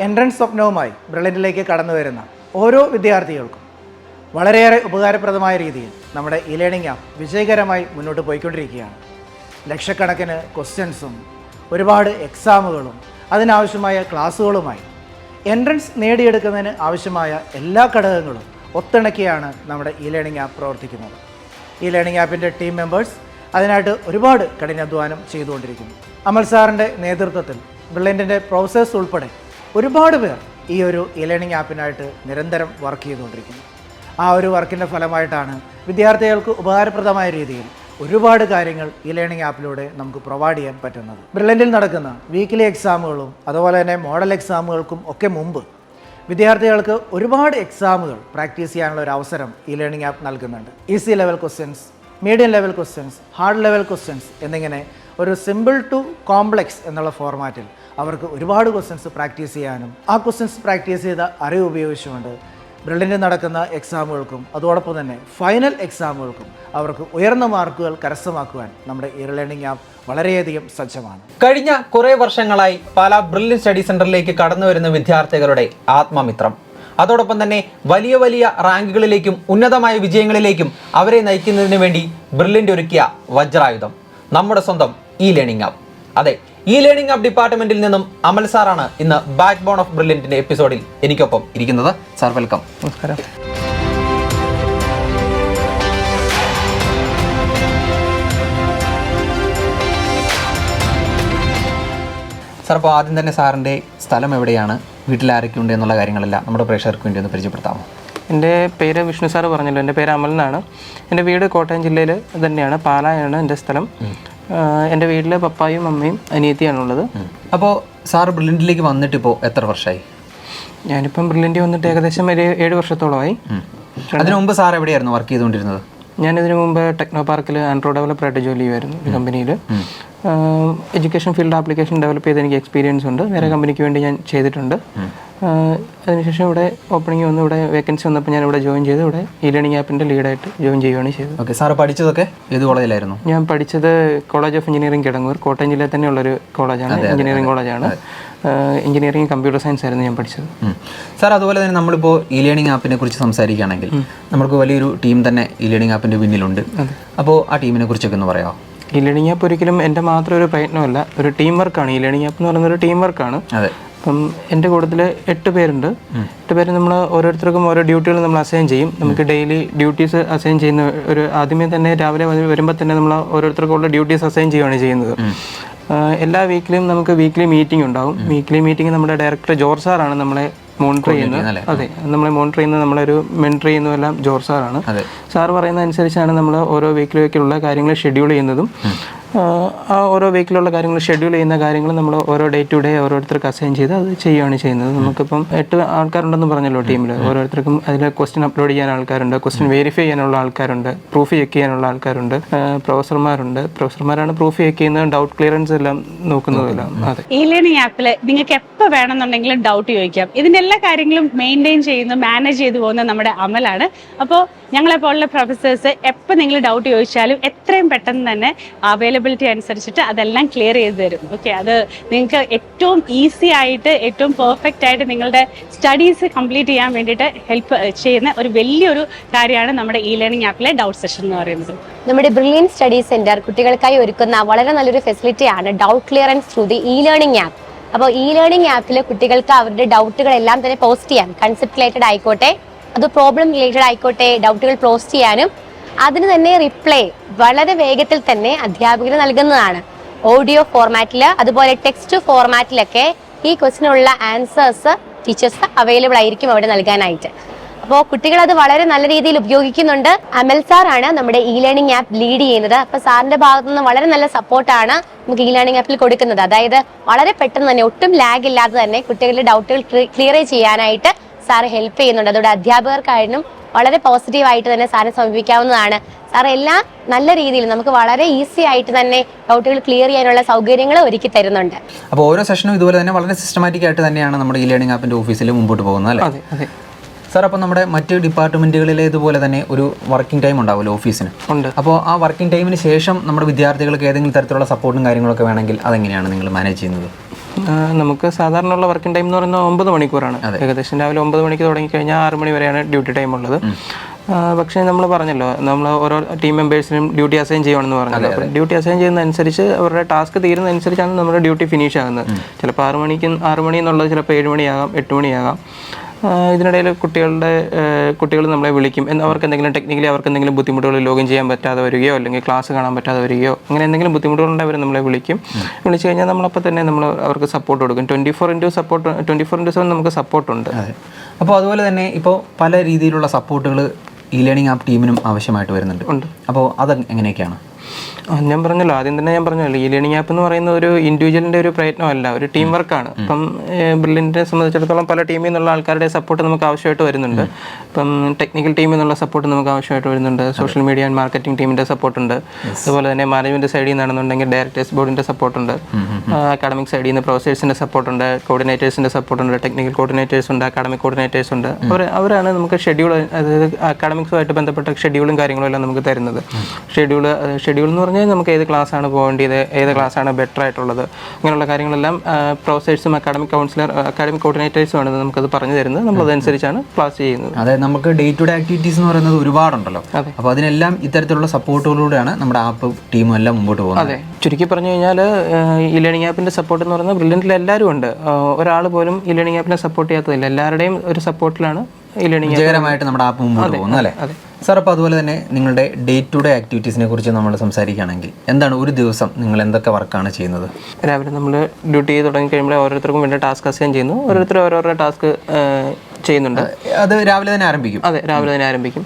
Entrance സ്വപ്നവുമായി ബ്രില്യൻറ്റിലേക്ക് കടന്നു വരുന്ന ഓരോ വിദ്യാർത്ഥികൾക്കും വളരെയേറെ ഉപകാരപ്രദമായ രീതിയിൽ നമ്മുടെ ഇ ലേണിംഗ് ആപ്പ് വിജയകരമായി മുന്നോട്ട് പോയിക്കൊണ്ടിരിക്കുകയാണ്. ലക്ഷക്കണക്കിന് ക്വസ്റ്റ്യൻസും ഒരുപാട് എക്സാമുകളും അതിനാവശ്യമായ ക്ലാസ്സുകളുമായി എൻട്രൻസ് നേടിയെടുക്കുന്നതിന് ആവശ്യമായ എല്ലാ ഘടകങ്ങളും ഒത്തിണക്കിയാണ് നമ്മുടെ ഇ ലേണിംഗ് ആപ്പ് പ്രവർത്തിക്കുന്നത്. ഇ ലേണിംഗ് ആപ്പിൻ്റെ ടീം മെമ്പേഴ്സ് അതിനായിട്ട് ഒരുപാട് കഠിനാധ്വാനം ചെയ്തുകൊണ്ടിരിക്കുന്നു. അമൽ സാറിൻ്റെ നേതൃത്വത്തിൽ ബ്രില്യൻറ്റിൻ്റെ പ്രൊഫസേഴ്സ് ഉൾപ്പെടെ ഒരുപാട് പേർ ഈ ഒരു ഇ ലേണിംഗ് ആപ്പിനായിട്ട് നിരന്തരം വർക്ക് ചെയ്തുകൊണ്ടിരിക്കുന്നു. ആ ഒരു വർക്കിൻ്റെ ഫലമായിട്ടാണ് വിദ്യാർത്ഥികൾക്ക് ഉപകാരപ്രദമായ രീതിയിൽ ഒരുപാട് കാര്യങ്ങൾ ഇ ലേണിംഗ് ആപ്പിലൂടെ നമുക്ക് പ്രൊവൈഡ് ചെയ്യാൻ പറ്റുന്നത്. ബ്രില്യൻറ്റിൽ നടക്കുന്ന വീക്ക്ലി എക്സാമുകളും അതുപോലെ തന്നെ മോഡൽ എക്സാമുകൾക്കും ഒക്കെ മുമ്പ് വിദ്യാർത്ഥികൾക്ക് ഒരുപാട് എക്സാമുകൾ പ്രാക്ടീസ് ചെയ്യാനുള്ള ഒരു അവസരം ഇ ലേണിംഗ് ആപ്പ് നൽകുന്നുണ്ട്. Easy level questions, medium level questions, hard level questions എന്നിങ്ങനെ ഒരു സിമ്പിൾ ടു കോംപ്ലെക്സ് എന്നുള്ള ഫോർമാറ്റിൽ അവർക്ക് ഒരുപാട് ക്വസ്റ്റ്യൻസ് പ്രാക്ടീസ് ചെയ്യാനും ആ ക്വസ്റ്റ്യൻസ് പ്രാക്ടീസ് ചെയ്ത അറിവ് ഉപയോഗിച്ചുകൊണ്ട് ബ്രില്യൻറ്റിൽ നടക്കുന്ന എക്സാമുകൾക്കും അതോടൊപ്പം തന്നെ ഫൈനൽ എക്സാമുകൾക്കും അവർക്ക് ഉയർന്ന മാർക്കുകൾ കരസ്ഥമാക്കുവാൻ നമ്മുടെ ഇ ലേണിംഗ് ആപ്പ് വളരെയധികം സജ്ജമാണ്. കഴിഞ്ഞ കുറേ വർഷങ്ങളായി പാലാ ബ്രില്യൻ സ്റ്റഡി സെന്ററിലേക്ക് കടന്നു വരുന്ന വിദ്യാർത്ഥികളുടെ ആത്മമിത്രം, അതോടൊപ്പം തന്നെ വലിയ വലിയ റാങ്കുകളിലേക്കും ഉന്നതമായ വിജയങ്ങളിലേക്കും അവരെ നയിക്കുന്നതിന് വേണ്ടി ബ്രില്യൻ്റ് ഒരുക്കിയ വജ്രായുധം നമ്മുടെ സ്വന്തം ഇ ലേണിംഗ് ആപ്പ്. അതെ, ഇ ലേണിംഗ് ആപ്പ് ഡിപ്പാർട്ട്മെന്റിൽ നിന്നും അമൽ സാറാണ് ഇന്ന് ബാക്ക് ബോൺ ഓഫ് ബ്രില്യൻറ്റിന്റെ എപ്പിസോഡിൽ എനിക്കൊപ്പം ഇരിക്കുന്നത്. Sir, welcome. നമസ്കാരം. സാർ, അപ്പോൾ ആദ്യം തന്നെ സാറിൻ്റെ സ്ഥലം എവിടെയാണ്, വീട്ടിൽ ആരൊക്കെ ഉണ്ട് എന്നുള്ള കാര്യങ്ങളെല്ലാം നമ്മുടെ പ്രേക്ഷകർക്ക് വേണ്ടി ഒന്ന് പരിചയപ്പെടുത്താമോ? എൻ്റെ പേര് വിഷ്ണു സാർ പറഞ്ഞല്ലോ. എൻ്റെ പേര് അമൽ എന്നാണ്. എൻ്റെ വീട് കോട്ടയം ജില്ലയിൽ തന്നെയാണ്, പാലായാണ് എൻ്റെ സ്ഥലം. എൻ്റെ വീട്ടിൽ പപ്പായും അമ്മയും അനിയത്തിയാണുള്ളത്. അപ്പോൾ സാർ ബ്രില്യൻറ്റിലേക്ക് വന്നിട്ട് ഇപ്പോൾ എത്ര വർഷമായി? ഞാനിപ്പം ബ്രില്യൻറ്റ് വന്നിട്ട് ഏകദേശം ഒരു 7 വർഷത്തോളമായി. അതിനു മുമ്പ് സാർ എവിടെയായിരുന്നു വർക്ക് ചെയ്തുകൊണ്ടിരുന്നത്? ഞാനിതിനു മുമ്പ് ടെക്നോ പാർക്കിൽ ആൻഡ്രോയിഡ് ഡെവലപ്പറായിട്ട് ജോലി ചെയ്യുമായിരുന്നു ഒരു കമ്പനിയിൽ. എഡ്യൂക്കേഷൻ ഫീൽഡ് ആപ്ലിക്കേഷൻ ഡെവലപ്പ് ചെയ്ത് എനിക്ക് എക്സ്പീരിയൻസ് ഉണ്ട്. വേറെ കമ്പനിക്ക് വേണ്ടി ഞാൻ ചെയ്തിട്ടുണ്ട്. അതിനുശേഷം ഇവിടെ ഓപ്പണിംഗ് വന്നു, ഇവിടെ വേക്കൻസി വന്നപ്പോൾ ഞാൻ ഇവിടെ ജോയിൻ ചെയ്ത് ഇവിടെ ഇ ലേണിംഗ് ആപ്പിൻ്റെ ലീഡായിട്ട് ജോയിൻ ചെയ്യുകയാണ് ചെയ്തത്. ഓക്കെ. സാർ പഠിച്ചതൊക്കെ ഏത് കോളേജിലായിരുന്നു? ഞാൻ പഠിച്ചത് college of engineering Kidangoor, Kottayam ജില്ലയിൽ തന്നെയുള്ളൊരു കോളേജാണ്, എഞ്ചിനീയറിംഗ് കോളേജാണ്. എഞ്ചിനീയറിംഗ് കമ്പ്യൂട്ടർ സയൻസ് ആയിരുന്നു ഞാൻ പഠിച്ചത്. സാർ, അതുപോലെ തന്നെ നമ്മളിപ്പോൾ ഇ ലേണിംഗ് ആപ്പിനെ കുറിച്ച് സംസാരിക്കുകയാണെങ്കിൽ നമുക്ക് വലിയൊരു ടീം തന്നെ ഇ ലേണിംഗ് ആപ്പിൻ്റെ പിന്നിലുണ്ട്. അപ്പോൾ ആ ടീമിനെ കുറിച്ചൊക്കെ ഒന്ന് പറയാമോ? ഇ ലേണിംഗ് ആപ്പ് ഒരിക്കലും എൻ്റെ മാത്രം ഒരു പ്രയത്നമല്ല, ഒരു ടീം വർക്കാണ്. ഇ ലേണിംഗ് ആപ്പ് എന്ന് പറയുന്നത് ഒരു ടീം വർക്കാണ്. അതെ. അപ്പം എൻ്റെ കൂട്ടത്തിൽ 8 പേരുണ്ട്. 8 പേര് നമ്മൾ ഓരോരുത്തർക്കും ഓരോ ഡ്യൂട്ടികൾ നമ്മൾ അസൈൻ ചെയ്യും. നമുക്ക് ഡെയിലി ഡ്യൂട്ടീസ് അസൈൻ ചെയ്യുന്ന ഒരു ആദ്യമേ തന്നെ രാവിലെ വരുമ്പോൾ തന്നെ നമ്മൾ ഓരോരുത്തർക്കുള്ള ഡ്യൂട്ടീസ് അസൈൻ ചെയ്യുകയാണ് ചെയ്യുന്നത്. എല്ലാ വീക്കിലും നമുക്ക് വീക്ക്ലി മീറ്റിംഗ് ഉണ്ടാവും. വീക്ക്ലി മീറ്റിംഗ് നമ്മുടെ ഡയറക്ടർ ജോർജ് സാറാണ് നമ്മളെ മോണിറ്റർ ചെയ്യുന്നത്. അതെ, നമ്മളെ മോണിറ്റർ ചെയ്യുന്നത്, നമ്മളൊരു മെൻറ്റർ ചെയ്യുന്നതെല്ലാം ജോർജ് സാറാണ്. സാർ പറയുന്ന അനുസരിച്ചാണ് നമ്മൾ ഓരോ വീക്കിലേക്കുള്ള കാര്യങ്ങൾ ഷെഡ്യൂൾ ചെയ്യുന്നതും. ആ ഓരോ വീക്കിലുള്ള കാര്യങ്ങൾ ഷെഡ്യൂൾ ചെയ്യുന്ന കാര്യങ്ങൾ നമ്മൾ ഓരോ ഡേ ടു ഡേ ഓരോരുത്തർക്ക് അസൈൻ ചെയ്ത് അത് ചെയ്യുകയാണ് ചെയ്യുന്നത്. നമുക്കിപ്പം 8 ആൾക്കാരുണ്ടെന്ന് പറഞ്ഞല്ലോ ടീമിൽ. ഓരോരുത്തർക്കും അതിൽ ക്വസ്റ്റ്യൻ അപ്ലോഡ് ചെയ്യാൻ ആൾക്കാരുണ്ട്, ക്വസ്റ്റ്യൻ വെരിഫൈ ചെയ്യാനുള്ള ആൾക്കാരുണ്ട്, പ്രൂഫ് ചെക്ക് ചെയ്യാനുള്ള ആൾക്കാരുണ്ട്, പ്രൊഫസർമാരുണ്ട്. പ്രൊഫസർമാരാണ് പ്രൂഫ് ചെക്ക് ചെയ്യുന്നത്, ഡൗട്ട് ക്ലിയറൻസ് എല്ലാം നോക്കുന്നതെല്ലാം. അതെ, ഇ ലേണിംഗ് ആപ്പിൽ നിങ്ങൾക്ക് എപ്പോൾ വേണമെന്നുണ്ടെങ്കിലും ഡൗട്ട് ചോദിക്കാം. ഇതിൻ്റെ എല്ലാ കാര്യങ്ങളും മെയിൻറ്റെയിൻ ചെയ്യുന്ന, മാനേജ് ചെയ്തു പോകുന്ന നമ്മുടെ അമലാണ്. അപ്പോൾ ഞങ്ങളെപ്പോലുള്ള പ്രൊഫസേഴ്സ് എപ്പോൾ നിങ്ങൾ ഡൗട്ട് ചോദിച്ചാലും എത്രയും പെട്ടെന്ന് തന്നെ അവൈലബിലിറ്റി അനുസരിച്ചിട്ട് അതെല്ലാം ക്ലിയർ ചെയ്ത് തരും. ഓക്കെ, അത് നിങ്ങൾക്ക് ഏറ്റവും ഈസി ആയിട്ട് ഏറ്റവും പെർഫെക്റ്റ് ആയിട്ട് നിങ്ങളുടെ സ്റ്റഡീസ് കംപ്ലീറ്റ് ചെയ്യാൻ വേണ്ടിയിട്ട് ഹെൽപ്പ് ചെയ്യുന്ന ഒരു വലിയൊരു കാര്യമാണ് നമ്മുടെ ഇ ലേണിംഗ് ആപ്പിലെ ഡൗട്ട് സെഷൻ എന്ന് പറയുന്നത്. നമ്മുടെ ബ്രില്യൻ സ്റ്റഡി സെന്റർ കുട്ടികൾക്കായി ഒരുക്കുന്ന വളരെ നല്ലൊരു ഫെസിലിറ്റിയാണ് doubt clearance through the e learning app. അപ്പോൾ ഇ ലേണിംഗ് ആപ്പിൽ കുട്ടികൾക്ക് അവരുടെ ഡൗട്ടുകളെല്ലാം തന്നെ പോസ്റ്റ് ചെയ്യാം. കൺസെപ്റ്റ് റിലേറ്റഡ് ആയിക്കോട്ടെ, അത് പ്രോബ്ലം റിലേറ്റഡ് ആയിക്കോട്ടെ, ഡൗട്ടുകൾ പോസ്റ്റ് ചെയ്യാനും അതിന് തന്നെ റിപ്ലൈ വളരെ വേഗത്തിൽ തന്നെ അധ്യാപകർ നൽകുന്നതാണ്. ഓഡിയോ ഫോർമാറ്റിൽ അതുപോലെ ടെക്സ്റ്റ് ഫോർമാറ്റിലൊക്കെ ഈ ക്വസ്റ്റിനുള്ള ആൻസേഴ്സ് ടീച്ചേഴ്സ് അവൈലബിൾ ആയിരിക്കും അവിടെ നൽകാനായിട്ട്. അപ്പോൾ കുട്ടികൾ അത് വളരെ നല്ല രീതിയിൽ ഉപയോഗിക്കുന്നുണ്ട്. അമൽ സാറാണ് നമ്മുടെ ഇ ലേണിംഗ് ആപ്പ് ലീഡ് ചെയ്യുന്നത്. അപ്പോൾ സാറിന്റെ ഭാഗത്തു നിന്ന് വളരെ നല്ല സപ്പോർട്ടാണ് നമുക്ക് ഇ ലേണിംഗ് ആപ്പിൽ കൊടുക്കുന്നത്. അതായത് വളരെ പെട്ടെന്ന് തന്നെ ഒട്ടും ലാഗ് ഇല്ലാതെ തന്നെ കുട്ടികളുടെ ഡൗട്ടുകൾ ക്ലിയർ ചെയ്യാനായിട്ട് സാറ് ഹെൽപ്പ് ചെയ്യുന്നുണ്ട്. അതോടെ അധ്യാപകർക്കായാലും വളരെ പോസിറ്റീവായിട്ട് തന്നെ സാറിനെ സമീപിക്കാവുന്നതാണ്. സാർ എല്ലാം നല്ല രീതിയിൽ നമുക്ക് വളരെ ഈസി ആയിട്ട് തന്നെ ഡൗട്ടുകൾ ക്ലിയർ ചെയ്യാനുള്ള സൗകര്യങ്ങൾ ഒരുക്കി തരുന്നുണ്ട്. അപ്പോൾ ഓരോ സെഷനും ഇതുപോലെ തന്നെ വളരെ സിസ്റ്റമാറ്റിക് ആയിട്ട് തന്നെയാണ് നമ്മുടെ ഇ ലേണിംഗ് ആപ്പിൻ്റെ ഓഫീസിൽ മുമ്പോട്ട് പോകുന്നത്, അല്ലേ? അതെ, അതെ. സാർ, അപ്പോൾ നമ്മുടെ മറ്റ് ഡിപ്പാർട്ട്മെൻറ്റുകളിലെ ഇതുപോലെ തന്നെ ഒരു വർക്കിംഗ് ടൈം ഉണ്ടാവുമല്ലോ ഓഫീസിന്? ഉണ്ട്. അപ്പോൾ ആ വർക്കിംഗ് ടൈമിന് ശേഷം നമ്മുടെ വിദ്യാർത്ഥികൾക്ക് ഏതെങ്കിലും തരത്തിലുള്ള സപ്പോർട്ടും കാര്യങ്ങളൊക്കെ വേണമെങ്കിൽ അതെങ്ങനെയാണ് നിങ്ങൾ മാനേജ് ചെയ്യുന്നത്? നമുക്ക് സാധാരണയുള്ള വർക്കിംഗ് ടൈം എന്ന് പറയുന്നത് 9 മണിക്കൂറാണ്. ഏകദേശം രാവിലെ 9 മണിക്ക് തുടങ്ങിക്കഴിഞ്ഞാൽ 6 മണി വരെയാണ് ഡ്യൂട്ടി ടൈം ഉള്ളത്. പക്ഷേ നമ്മൾ പറഞ്ഞല്ലോ, നമ്മൾ ഓരോ ടീം മെമ്പേഴ്സിനും ഡ്യൂട്ടി അസൈൻ ചെയ്യുകയാണെന്ന് പറഞ്ഞല്ലോ. അപ്പോൾ ഡ്യൂട്ടി അസൈൻ ചെയ്യുന്നതനുസരിച്ച് അവരുടെ ടാസ്ക് തീരുന്നതനുസരിച്ചാണ് നമ്മുടെ ഡ്യൂട്ടി ഫിനിഷ് ആകുന്നത്. ചിലപ്പോൾ 6 മണി എന്നുള്ളത് ചിലപ്പോൾ 7 മണിയാകാം, 8 മണിയാകാം. ഇതിനിടയിൽ കുട്ടികൾ നമ്മളെ വിളിക്കും. അവർക്ക് എന്തെങ്കിലും ടെക്നിക്കലി അവർക്ക് എന്തെങ്കിലും ബുദ്ധിമുട്ടുകൾ ലോഗിൻ ചെയ്യാൻ പറ്റാതെ വരികയോ അല്ലെങ്കിൽ ക്ലാസ് കാണാൻ പറ്റാതെ വരികയോ അങ്ങനെ എന്തെങ്കിലും ബുദ്ധിമുട്ടുകളുണ്ടെങ്കിൽ അവർ നമ്മളെ വിളിക്കും. വിളിച്ചു കഴിഞ്ഞാൽ നമ്മളപ്പോൾ തന്നെ നമ്മൾ അവർക്ക് സപ്പോർട്ട് കൊടുക്കും. 24/7 നമുക്ക് സപ്പോർട്ടുണ്ട്. അപ്പോൾ അതുപോലെ തന്നെ ഇപ്പോൾ പല രീതിയിലുള്ള സപ്പോർട്ടുകൾ ഇ ലേണിംഗ് ആപ്പ് ടീമിനും ആവശ്യമായിട്ട് വരുന്നുണ്ട്. അപ്പോൾ അത് എങ്ങനെയൊക്കെയാണ്? ഞാൻ പറഞ്ഞല്ലോ, ആദ്യം തന്നെ ഞാൻ പറഞ്ഞല്ലോ, ഇ ലേണിംഗ് ആപ്പ് എന്ന് പറയുന്ന ഒരു ഇൻഡിവിജ്വലിൻ്റെ ഒരു പ്രയത്നമല്ല, ഒരു ടീം വർക്കാണ്. ഇപ്പം ബ്രില്യൻറ്റിനെ സംബന്ധിച്ചിടത്തോളം പല ടീമിൽ നിന്നുള്ള ആൾക്കാരുടെ സപ്പോർട്ട് നമുക്ക് ആവശ്യമായിട്ട് വരുന്നുണ്ട്. ഇപ്പം ടെക്നിക്കൽ ടീമിൽ നിന്നുള്ള സപ്പോർട്ട് നമുക്ക് ആവശ്യമായിട്ട് വരുന്നുണ്ട്. സോഷ്യൽ മീഡിയ ആൻഡ് മാർക്കറ്റിംഗ് ടീമിൻ്റെ സപ്പോർട്ടുണ്ട്. അതുപോലെ തന്നെ മാനേജ്മെൻറ്റ് സൈഡിൽ നിന്നാണെന്നുണ്ടെങ്കിൽ ഡയറക്ടേഴ്സ് ബോർഡിൻ്റെ സപ്പോർട്ടുണ്ട്. അക്കാഡമിക് സൈഡിൽ നിന്ന് പ്രൊഫസേഴ്സിൻ്റെ സപ്പോർട്ടുണ്ട്, കോർഡിനേറ്റേഴ്സിൻ്റെ സപ്പോർട്ടുണ്ട്, ടെക്നിക്കൽ കോർഡിനേറ്റേഴ്സ് ഉണ്ട്, അക്കാഡമിക് കോർഡിനേറ്റേഴ്സ് ഉണ്ട്. അവരാണ് നമുക്ക് ഷെഡ്യൂൾ, അതായത് അക്കാഡമിക്സുമായിട്ട് ബന്ധപ്പെട്ട ഷെഡ്യൂളും കാര്യങ്ങളും എല്ലാം നമുക്ക് തരുന്നത്. ഷെഡ്യൂൾ എന്ന് പറഞ്ഞാൽ നമുക്ക് ഏത് ക്ലാസ്സാണ് പോകേണ്ടത്, ഏത് ക്ലാസ്സാണ് ബെറ്റർ ആയിട്ടുള്ളത്, അങ്ങനെയുള്ള കാര്യങ്ങളെല്ലാം പ്രൊഫസേഴ്സും അക്കാഡമിക് കോർഡിനേറ്റേഴ്സുമാണ് നമുക്കത് പറഞ്ഞു തരുന്നത്. നമ്മളതനുസരിച്ചാണ് ക്ലാസ് ചെയ്യുന്നത്. അതായത് നമുക്ക് ഡേ ടു ഡേ ആക്ടിവിറ്റീസ് എന്ന് പറയുന്നത് ഒരുപാടുണ്ടല്ലോ. അപ്പോൾ അതിനെല്ലാം ഇത്തരത്തിലുള്ള സപ്പോർട്ടുകളിലൂടെയാണ് നമ്മുടെ ആപ്പ് ടീമും എല്ലാം മുമ്പോട്ട് പോകുന്നത്. അതെ, ചുരുക്കി പറഞ്ഞു കഴിഞ്ഞാൽ ഇ ലേണിംഗ് ആപ്പിൻ്റെ സപ്പോർട്ട് എന്ന് പറയുന്നത് ബ്രില്യൻറ്റിൽ എല്ലാവരും ഉണ്ട്. ഒരാൾ പോലും ഇ ലേണിംഗ് ആപ്പിനെ സപ്പോർട്ട് ചെയ്യാത്തതില്ല. എല്ലാവരുടെയും ഒരു സപ്പോർട്ടിലാണ് ഇ ലേണിംഗ് വിജയകരമായിട്ട് നമ്മുടെ ആപ്പ് മുമ്പോട്ട് പോകുന്നത് അല്ലേ? സാർ, അപ്പോൾ അതുപോലെ തന്നെ നിങ്ങളുടെ ഡേ ടു ഡേ ആക്ടിവിറ്റീസിനെ കുറിച്ച് നമ്മൾ സംസാരിക്കുകയാണെങ്കിൽ എന്താണ് ഒരു ദിവസം നിങ്ങൾ എന്തൊക്കെ വർക്കാണ് ചെയ്യുന്നത്? രാവിലെ നമ്മൾ ഡ്യൂട്ടി ചെയ്ത് തുടങ്ങി കഴിയുമ്പോൾ ഓരോരുത്തർക്കും വേണ്ട ടാസ്ക് അസൈൻ ചെയ്യുന്നു. ഓരോരുത്തർ ഓരോരുടെ ടാസ്ക് ചെയ്യുന്നുണ്ട്. അത് രാവിലെ തന്നെ ആരംഭിക്കും? അതെ, രാവിലെ തന്നെ ആരംഭിക്കും.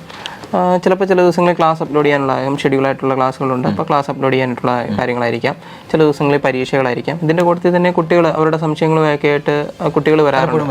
ചിലപ്പോൾ ചില ദിവസങ്ങളിൽ ക്ലാസ് അപ്ലോഡ് ചെയ്യാനുള്ള ഷെഡ്യൂളായിട്ടുള്ള ക്ലാസ്സുകളുണ്ട്. അപ്പോൾ ക്ലാസ് അപ്ലോഡ് ചെയ്യാനായിട്ടുള്ള കാര്യങ്ങളായിരിക്കാം. ചില ദിവസങ്ങളിൽ പരീക്ഷകളായിരിക്കാം. ഇതിൻ്റെ കൂട്ടത്തിൽ തന്നെ കുട്ടികൾ അവരുടെ സംശയങ്ങളുമൊക്കെ ആയിട്ട് കുട്ടികൾ പലപ്പോഴും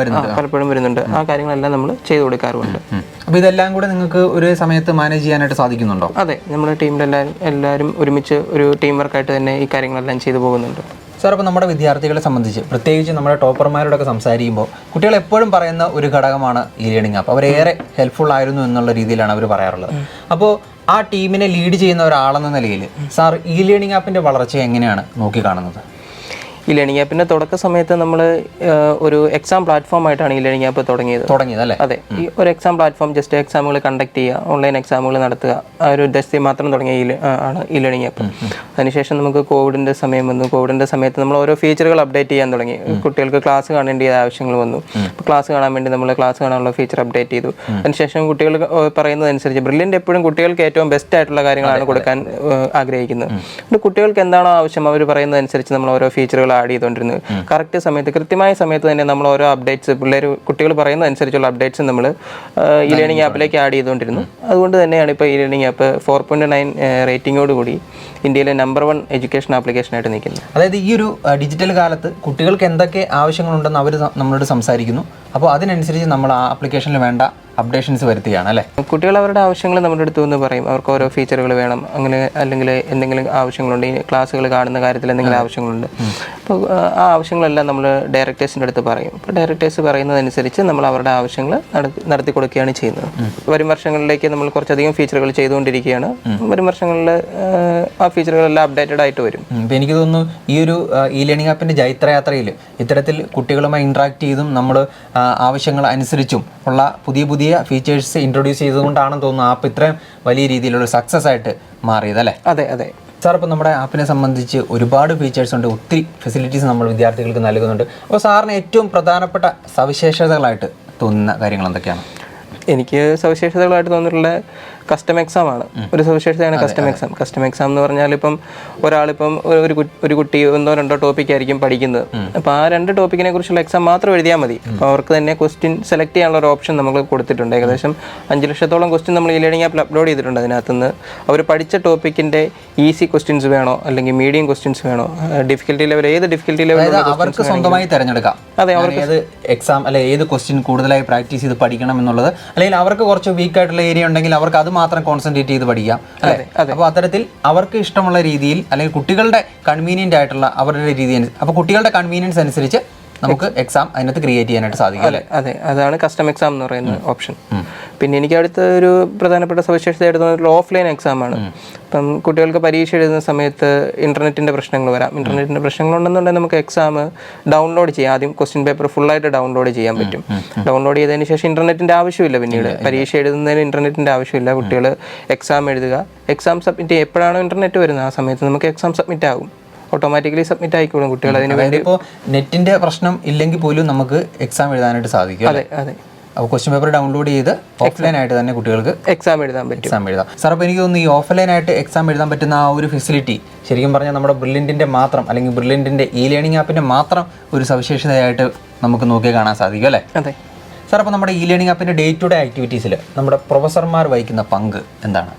വരുന്നുണ്ട്. ആ കാര്യങ്ങളെല്ലാം നമ്മൾ ചെയ്തു കൊടുക്കാറുണ്ട്. അപ്പോൾ ഇതെല്ലാം കൂടെ നിങ്ങൾക്ക് ഒരു സമയത്ത് മാനേജ് ചെയ്യാനായിട്ട് സാധിക്കുന്നുണ്ടോ? അതെ, നമ്മുടെ ടീമിലെല്ലാവരും ഒരുമിച്ച് ഒരു ടീം വർക്കായിട്ട് തന്നെ ഈ കാര്യങ്ങളെല്ലാം ചെയ്തു പോകുന്നുണ്ട്. സാർ, അപ്പോൾ നമ്മുടെ വിദ്യാർത്ഥികളെ സംബന്ധിച്ച് പ്രത്യേകിച്ച് നമ്മുടെ ടോപ്പർമാരോടൊക്കെ സംസാരിക്കുമ്പോൾ കുട്ടികൾ എപ്പോഴും പറയുന്ന ഒരു ഘടകമാണ് ഇ ലേണിംഗ് ആപ്പ്. അവരേറെ ഹെൽപ്ഫുൾ ആയിരുന്നു എന്നുള്ള രീതിയിലാണ് അവർ പറയാറുള്ളത്. അപ്പോൾ ആ ടീമിനെ ലീഡ് ചെയ്യുന്ന ഒരാളെന്ന നിലയിൽ സാർ ഇ ലേണിംഗ് ആപ്പിൻ്റെ വളർച്ച എങ്ങനെയാണ് നോക്കിക്കാണുന്നത്? ഈ ലേണിംഗ് ആപ്പിൻ്റെ തുടക്ക സമയത്ത് നമ്മൾ ഒരു എക്സാം പ്ലാറ്റ്ഫോമായിട്ടാണ് ഈ ലേണിംഗ് ആപ്പ് തുടങ്ങിയത് അല്ലേ? അതെ, ഈ ഒരു എക്സാം പ്ലാറ്റ്ഫോം, ജസ്റ്റ് എക്സാമുകൾ കണ്ടക്ട് ചെയ്യുക, ഓൺലൈൻ എക്സാമുകൾ നടത്തുക, ആ ഒരു ഉദ്ദേശത്തിൽ മാത്രം തുടങ്ങിയ ആണ് ഈ ലേണിംഗ് ആപ്പ്. അതിനുശേഷം നമുക്ക് കോവിഡിൻ്റെ സമയം വന്നു. കോവിഡിൻ്റെ സമയത്ത് നമ്മൾ ഓരോ ഫീച്ചറുകൾ അപ്ഡേറ്റ് ചെയ്യാൻ തുടങ്ങി. കുട്ടികൾക്ക് ക്ലാസ് കാണേണ്ട ആവശ്യങ്ങൾ വന്നു. അപ്പോൾ ക്ലാസ് കാണാൻ വേണ്ടി നമ്മൾ ക്ലാസ് കാണാനുള്ള ഫീച്ചർ അപ്ഡേറ്റ് ചെയ്തു. അതിനുശേഷം കുട്ടികൾ പറയുന്നതനുസരിച്ച് ബ്രില്യൻ്റ് എപ്പോഴും കുട്ടികൾക്ക് ഏറ്റവും ബെസ്റ്റ് ആയിട്ടുള്ള കാര്യങ്ങളാണ് കൊടുക്കാൻ ആഗ്രഹിക്കുന്നത്. അപ്പോൾ കുട്ടികൾക്ക് എന്താണോ ആവശ്യം അവർ പറയുന്നതനുസരിച്ച് നമ്മൾ ഓരോ ഫീച്ചറുകൾ ആഡ് ചെയ്തുകൊണ്ടിരുന്നത്. കറക്റ്റ് സമയത്ത്, കൃത്യമായ സമയത്ത് തന്നെ നമ്മൾ ഓരോ അപ്ഡേറ്റ്സ് കുട്ടികൾ പറയുന്നതനുസരിച്ചുള്ള അപ്ഡേറ്റ്സ് നമ്മൾ ഇ ലേണിംഗ് ആപ്പിലേക്ക് ആഡ് ചെയ്തുകൊണ്ടിരുന്നു. അതുകൊണ്ട് തന്നെയാണ് ഇപ്പോൾ ഇ ലേണിംഗ് ആപ്പ് 4.9 റേറ്റിംഗോടുകൂടി ഇന്ത്യയിലെ നമ്പർ 1 എഡ്യൂക്കേഷൻ ആപ്ലിക്കേഷനായിട്ട് നിൽക്കുന്നത്. അതായത് ഈ ഒരു ഡിജിറ്റൽ കാലത്ത് കുട്ടികൾക്ക് എന്തൊക്കെ ആവശ്യങ്ങളുണ്ടെന്ന് അവർ നമ്മളോട് സംസാരിക്കുന്നു. അപ്പോൾ അതിനനുസരിച്ച് നമ്മൾ ആ ആപ്ലിക്കേഷനിൽ വേണ്ട അപ്ഡേഷൻസ് വരുത്തുകയാണ് അല്ലേ? കുട്ടികൾ അവരുടെ ആവശ്യങ്ങൾ നമ്മുടെ അടുത്ത് വന്ന് പറയും. അവർക്ക് ഓരോ ഫീച്ചറുകൾ വേണം, അങ്ങനെ അല്ലെങ്കിൽ എന്തെങ്കിലും ആവശ്യങ്ങളുണ്ട്, ഈ ക്ലാസ്സുകൾ കാണുന്ന കാര്യത്തിൽ എന്തെങ്കിലും ആവശ്യങ്ങളുണ്ട്. അപ്പോൾ ആ ആവശ്യങ്ങളെല്ലാം നമ്മൾ ഡയറക്ടേഴ്സിൻ്റെ അടുത്ത് പറയും. അപ്പോൾ ഡയറക്ടേഴ്സ് പറയുന്നതനുസരിച്ച് നമ്മൾ അവരുടെ ആവശ്യങ്ങൾ നടത്തി കൊടുക്കുകയാണ് ചെയ്യുന്നത്. വരും വർഷങ്ങളിലേക്ക് നമ്മൾ കുറച്ചധികം ഫീച്ചറുകൾ ചെയ്തുകൊണ്ടിരിക്കുകയാണ്. വരും വർഷങ്ങളിൽ ആ ഫീച്ചറുകളെല്ലാം അപ്ഡേറ്റഡ് ആയിട്ട് വരും. ഇപ്പോൾ എനിക്ക് തോന്നുന്നു ഈ ഒരു ഇ ലേണിംഗ് ആപ്പിൻ്റെ ജൈത്രയാത്രയിൽ ഇത്തരത്തിൽ കുട്ടികളുമായി ഇൻട്രാക്ട് ചെയ്തും നമ്മൾ ആവശ്യങ്ങൾ അനുസരിച്ചും ഉള്ള പുതിയ ഫീച്ചേഴ്സ് ഇൻട്രൊഡ്യൂസ് ചെയ്തുകൊണ്ടാണെന്ന് തോന്നുന്നു ആപ്പ് ഇത്രയും വലിയ രീതിയിലുള്ള സക്സസ് ആയിട്ട് മാറിയത് അല്ലേ? അതെ. സാർ, ഇപ്പോൾ നമ്മുടെ ആപ്പിനെ സംബന്ധിച്ച് ഒരുപാട് ഫീച്ചേഴ്സ് ഉണ്ട്, ഒത്തിരി ഫെസിലിറ്റീസ് നമ്മൾ വിദ്യാർത്ഥികൾക്ക് നൽകുന്നുണ്ട്. അപ്പോൾ സാറിന് ഏറ്റവും പ്രധാനപ്പെട്ട സവിശേഷതകളായിട്ട് തോന്നുന്ന കാര്യങ്ങൾ എന്തൊക്കെയാണ്? എനിക്ക് സവിശേഷതകളായിട്ട് തോന്നിയിട്ടുള്ള കസ്റ്റം എക്സാം ആണ്. ഒരു സവിശേഷതയാണ് കസ്റ്റം എക്സാം എന്ന് പറഞ്ഞാൽ ഇപ്പം ഒരാളിപ്പം ഒരു കുട്ടി 1-2 ടോപ്പിക് ആയിരിക്കും പഠിക്കുന്നത്. അപ്പോൾ ആ 2 ടോപ്പിക്കിനെ കുറിച്ചുള്ള എക്സാം മാത്രം എഴുതിയാൽ മതി. അപ്പോൾ അവർക്ക് തന്നെ ക്വസ്റ്റ്യൻ സെലക്ട് ചെയ്യാനുള്ള ഒരു ഓപ്ഷൻ നമ്മൾ കൊടുത്തിട്ടുണ്ട്. ഏകദേശം 5 ലക്ഷത്തോളം ക്വസ്റ്റ്യൻ നമ്മൾ ഈ ലേണിംഗ് ആപ്പിൽ അപ്ലോഡ് ചെയ്തിട്ടുണ്ട്. അതിനകത്തുനിന്ന് അവർ പഠിച്ച ടോപ്പിക്കിൻ്റെ ഈസി ക്വസ്റ്റ്യൻസ് വേണോ അല്ലെങ്കിൽ മീഡിയം ക്വസ്റ്റ്യൻസ് വേണോ, ഡിഫിക്കൽറ്റി ലെവൽ ഏത് ഡിഫിക്കൽറ്റി ലെവൽ അവർക്ക് സ്വന്തമായി തിരഞ്ഞെടുക്കാം. അതെ, അവർക്ക് ഏത് എക്സാം അല്ലെ ഏത് ക്വസ്റ്റ്യൻ കൂടുതലായി പ്രാക്ടീസ് ചെയ്ത് പഠിക്കണം എന്നുള്ളത്, അല്ലെങ്കിൽ അവർക്ക് കുറച്ച് വീക്ക് ആയിട്ടുള്ള ഏരിയ ഉണ്ടെങ്കിൽ അവർക്ക് അത് മാത്രം കോൺസെൻട്രേറ്റ് ചെയ്ത് പഠിക്കാം അല്ലേ? അപ്പോൾ അത്തരത്തിൽ അവർക്ക് ഇഷ്ടമുള്ള രീതിയിൽ അല്ലെങ്കിൽ കുട്ടികളുടെ കൺവീനിയൻ്റ് ആയിട്ടുള്ള അവരുടെ രീതി, അപ്പോൾ കുട്ടികളുടെ കൺവീനിയൻസ് അനുസരിച്ച് നമുക്ക് എക്സാം അതിനകത്ത് ക്രിയേറ്റ് ചെയ്യാനായിട്ട് സാധിക്കും അല്ലേ? അതെ, അതാണ് കസ്റ്റം എക്സാം എന്ന് പറയുന്ന ഓപ്ഷൻ. പിന്നെ എനിക്ക് അടുത്ത ഒരു പ്രധാനപ്പെട്ട സവിശേഷതയായിട്ട് തോന്നിയിട്ടുള്ള ഓഫ്ലൈൻ എക്സാം ആണ്. ഇപ്പം കുട്ടികൾക്ക് പരീക്ഷ എഴുതുന്ന സമയത്ത് ഇൻ്റർനെറ്റിൻ്റെ പ്രശ്നങ്ങൾ വരാം. ഇൻ്റർനെറ്റിൻ്റെ പ്രശ്നങ്ങളുണ്ടെന്നുണ്ടെങ്കിൽ നമുക്ക് എക്സാം ഡൗൺലോഡ് ചെയ്യാം. ആദ്യം ക്വസ്റ്റ്യൻ പേപ്പർ ഫുള്ളായിട്ട് ഡൗൺലോഡ് ചെയ്യാൻ പറ്റും. ഡൗൺലോഡ് ചെയ്തതിന് ശേഷം ഇൻ്റർനെറ്റിൻ്റെ ആവശ്യമില്ല. പിന്നീട് പരീക്ഷ എഴുതുന്നതിന് ഇൻ്റർനെറ്റിൻ്റെ ആവശ്യമില്ല. കുട്ടികൾ എക്സാം എഴുതുക, എക്സാം സബ്മിറ്റ് എപ്പോഴാണോ ഇൻ്റർനെറ്റ് വരുന്നത് ആ സമയത്ത് നമുക്ക് എക്സാം സബ്മിറ്റ് ആകും. ഓട്ടോമാറ്റിക്കലി സബ്മിറ്റ് ആയിക്കോളും കുട്ടികൾ. അതിന് വേണ്ടി ഇപ്പോൾ നെറ്റിൻ്റെ പ്രശ്നം ഇല്ലെങ്കിൽ പോലും നമുക്ക് എക്സാം എഴുതാനായിട്ട് സാധിക്കും. അതെ. അപ്പോൾ ക്വസ്റ്റ്യൻ പേപ്പർ ഡൗൺലോഡ് ചെയ്ത് ഓഫ്ലൈൻ ആയിട്ട് തന്നെ കുട്ടികൾക്ക് എക്സാം എഴുതാൻ പറ്റും. എക്സാം എഴുതാം. സാർ, അപ്പോൾ എനിക്ക് തോന്നുന്നു ഈ ഓഫ്ലൈൻ ആയിട്ട് എക്സാം എഴുതാൻ പറ്റുന്ന ആ ഒരു ഫെസിലിറ്റി ശരിക്കും പറഞ്ഞാൽ നമ്മുടെ ബ്രില്യൻറ്റിൻ്റെ മാത്രം അല്ലെങ്കിൽ ബ്രില്യൻറ്റിൻ്റെ ഇ ലേണിംഗ് ആപ്പിൻ്റെ മാത്രം ഒരു സവിശേഷതയായിട്ട് നമുക്ക് നോക്കി കാണാൻ സാധിക്കും അല്ലേ? അതെ സാർ, അപ്പോൾ നമ്മുടെ ഇ ലേണിംഗ് ആപ്പിൻ്റെ ഡേ ടു ഡേ ആക്ടിവിറ്റീസിൽ നമ്മുടെ പ്രൊഫസർമാർ വഹിക്കുന്ന പങ്ക് എന്താണ്?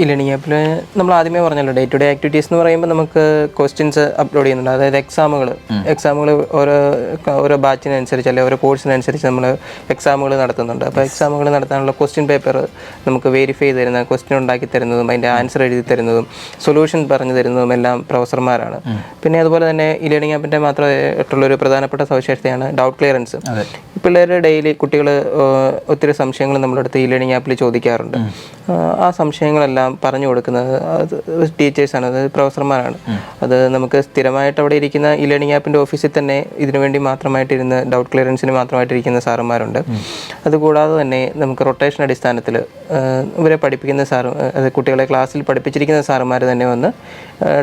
ഈ ലേണിംഗ് ആപ്പിൽ നമ്മൾ ആദ്യമേ പറഞ്ഞല്ലോ, ഡേ ടു ഡേ ആക്ടിവിറ്റീസ് എന്ന് പറയുമ്പോൾ നമുക്ക് ക്വസ്റ്റ്യൻസ് അപ്ലോഡ് ചെയ്യുന്നുണ്ട്. അതായത് എക്സാമുകൾ ഓരോ ബാച്ചിനനുസരിച്ച് അല്ലെങ്കിൽ ഓരോ കോഴ്സിനനുസരിച്ച് നമ്മൾ എക്സാമുകൾ നടത്തുന്നുണ്ട്. അപ്പോൾ എക്സാമുകൾ നടത്താനുള്ള ക്വസ്റ്റ്യൻ പേപ്പർ നമുക്ക് വെരിഫൈ ചെയ്ത് തരുന്നത്, ക്വസ്റ്റ്യൻ ഉണ്ടാക്കി തരുന്നതും അതിൻ്റെ ആൻസർ എഴുതി തരുന്നതും സൊല്യൂഷൻ പറഞ്ഞു തരുന്നതും എല്ലാം പ്രൊഫസർമാരാണ്. പിന്നെ അതുപോലെ തന്നെ ഈ ലേണിംഗ് ആപ്പിൻ്റെ മാത്രമായിട്ടുള്ളൊരു പ്രധാനപ്പെട്ട സവിശേഷതയാണ് ഡൗട്ട് ക്ലിയറൻസ്. പിള്ളേർ ഡെയിലി കുട്ടികൾ ഒത്തിരി സംശയങ്ങൾ നമ്മുടെ അടുത്ത് ഈ ലേണിംഗ് ആപ്പിൽ ചോദിക്കാറുണ്ട്. ആ സംശയങ്ങളെല്ലാം പറഞ്ഞു കൊടുക്കുന്നത് ടീച്ചേഴ്സാണ്, അതായത് പ്രൊഫസർമാരാണ്. അത് നമുക്ക് സ്ഥിരമായിട്ട് അവിടെ ഇരിക്കുന്ന ഈ ലേണിംഗ് ആപ്പിൻ്റെ ഓഫീസിൽ തന്നെ ഇതിനുവേണ്ടി മാത്രമായിട്ടിരുന്ന് ഡൗട്ട് ക്ലിയറൻസിന് മാത്രമായിട്ടിരിക്കുന്ന സാറുമാരുണ്ട്. അതുകൂടാതെ തന്നെ നമുക്ക് റൊട്ടേഷൻ അടിസ്ഥാനത്തിൽ ഇവരെ പഠിപ്പിക്കുന്ന അത് കുട്ടികളെ ക്ലാസ്സിൽ പഠിപ്പിച്ചിരിക്കുന്ന സാറുമാർ തന്നെ വന്ന്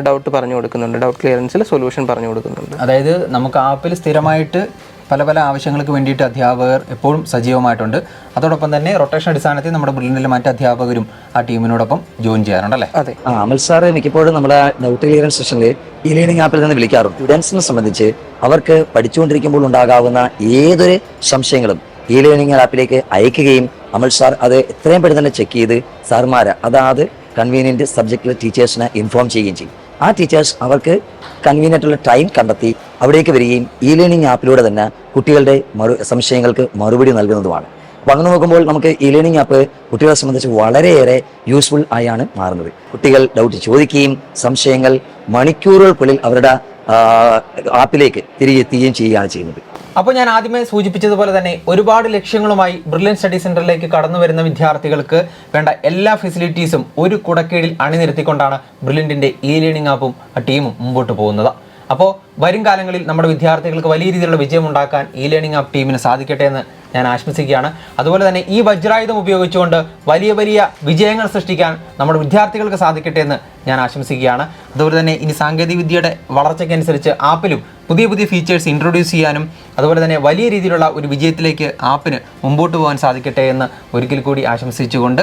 ഡൗട്ട് പറഞ്ഞു കൊടുക്കുന്നുണ്ട്. ഡൗട്ട് ക്ലിയറൻസിൽ സൊല്യൂഷൻ പറഞ്ഞു കൊടുക്കുന്നുണ്ട്. അതായത് നമുക്ക് ആപ്പിൽ സ്ഥിരമായിട്ട് പല പല ആവശ്യങ്ങൾക്ക് വേണ്ടിയിട്ട് അധ്യാപകർ എപ്പോഴും സജീവമായിട്ടുണ്ട്. അതോടൊപ്പം തന്നെ റൊട്ടേഷൻ അടിസ്ഥാനത്തിൽ നമ്മുടെ ബ്രില്യൻറ്റിലെ മറ്റ് അധ്യാപകരും ആ ടീമിനോടൊപ്പം ജോയിൻ ചെയ്യാറുണ്ടല്ലേ? അതെ. അമൽ സാറ് മിക്കപ്പോഴും നമ്മുടെ ഡൗട്ട് ക്ലിയറൻസ് സെഷനിൽ ഈ ലേണിംഗ് ആപ്പിൽ നിന്ന് വിളിക്കാറുണ്ട്. സ്റ്റുഡൻസിനെ സംബന്ധിച്ച് അവർക്ക് പഠിച്ചുകൊണ്ടിരിക്കുമ്പോൾ ഉണ്ടാകാവുന്ന ഏതൊരു സംശയങ്ങളും ഈ ലേണിംഗ് ആപ്പിലേക്ക് അയക്കുകയും അമൽ സാർ അത് എത്രയും പെട്ടെന്ന് തന്നെ ചെക്ക് ചെയ്ത് സാർമാരെ അതാത് കൺവീനിയന്റ് സബ്ജക്റ്റിലെ ടീച്ചേഴ്സിനെ ഇൻഫോം ചെയ്യുകയും ചെയ്യും. ആ ടീച്ചേഴ്സ് അവർക്ക് കൺവീനിയൻ്റ് ഉള്ള ടൈം കണ്ടെത്തി അവിടേക്ക് വരികയും ഈ ലേണിംഗ് ആപ്പിലൂടെ തന്നെ കുട്ടികളുടെ സംശയങ്ങൾക്ക് മറുപടി നൽകുന്നതുമാണ്. അപ്പോൾ അങ്ങനെ നോക്കുമ്പോൾ നമുക്ക് ഈ ലേണിംഗ് ആപ്പ് കുട്ടികളെ സംബന്ധിച്ച് വളരെയേറെ യൂസ്ഫുൾ ആയാണ് മാറുന്നത്. കുട്ടികൾ ഡൗട്ട് ചോദിക്കുകയും സംശയങ്ങൾ മണിക്കൂറുകൾക്കുള്ളിൽ അവരുടെ ആപ്പിലേക്ക് തിരികെ എത്തുകയും ചെയ്യുകയാണ് ചെയ്യുന്നത്. അപ്പോൾ ഞാൻ ആദ്യമേ സൂചിപ്പിച്ചതുപോലെ തന്നെ ഒരുപാട് ലക്ഷ്യങ്ങളുമായി ബ്രില്യൻറ്റ് സ്റ്റഡി സെൻറ്ററിലേക്ക് കടന്നു വരുന്ന വിദ്യാർത്ഥികൾക്ക് വേണ്ട എല്ലാ ഫെസിലിറ്റീസും ഒരു കുടക്കീഴിൽ അണിനിരത്തിക്കൊണ്ടാണ് ബ്രില്യൻറ്റിൻ്റെ ഇ ലേണിംഗ് ആപ്പും ടീമും മുമ്പോട്ട് പോകുന്നത്. അപ്പോൾ വരും കാലങ്ങളിൽ നമ്മുടെ വിദ്യാർത്ഥികൾക്ക് വലിയ രീതിയിലുള്ള വിജയമുണ്ടാക്കാൻ ഇ ലേണിംഗ് ആപ്പ് ടീമിന് സാധിക്കട്ടെ എന്ന് ഞാൻ ആശംസിക്കുകയാണ്. അതുപോലെ തന്നെ ഈ വജ്രായുധം ഉപയോഗിച്ചുകൊണ്ട് വലിയ വലിയ വിജയങ്ങൾ സൃഷ്ടിക്കാൻ നമ്മുടെ വിദ്യാർത്ഥികൾക്ക് സാധിക്കട്ടെ എന്ന് ഞാൻ ആശംസിക്കുകയാണ്. അതുപോലെ തന്നെ ഇനി സാങ്കേതികവിദ്യയുടെ വളർച്ചയ്ക്കനുസരിച്ച് ആപ്പിലും പുതിയ പുതിയ ഫീച്ചേഴ്സ് ഇൻട്രൊഡ്യൂസ് ചെയ്യാനും അതുപോലെ തന്നെ വലിയ രീതിയിലുള്ള ഒരു വിജയത്തിലേക്ക് ആപ്പിന് മുമ്പോട്ട് പോകാൻ സാധിക്കട്ടെ എന്ന് ഒരിക്കൽ കൂടി ആശംസിച്ചുകൊണ്ട്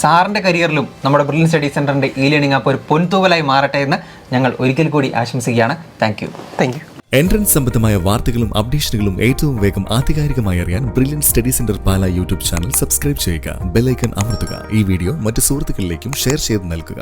സാറിൻ്റെ കരിയറിലും നമ്മുടെ ബ്രില്യൻറ്റ് സ്റ്റഡി സെൻറ്ററിൻ്റെ ഇ ലേണിംഗ് ആപ്പ് ഒരു പൊൻതൂവലായി മാറട്ടെ എന്ന് ഞങ്ങൾ ഒരിക്കൽ കൂടി ആശംസിക്കുകയാണ്. Thank you. എൻട്രൻസ് സംബന്ധമായ വാർത്തകളും അപ്ഡേഷനുകളും ഏറ്റവും വേഗം ആധികാരികമായി അറിയാൻ ബ്രില്യൻറ്റ് സ്റ്റഡി സെന്റർ പാല യൂട്യൂബ് ചാനൽ സബ്സ്ക്രൈബ് ചെയ്യുക. ബെൽ ഐക്കൺ അമർത്തുക. ഈ വീഡിയോ മറ്റ് സുഹൃത്തുക്കളിലേക്കും ഷെയർ ചെയ്ത് നൽകുക.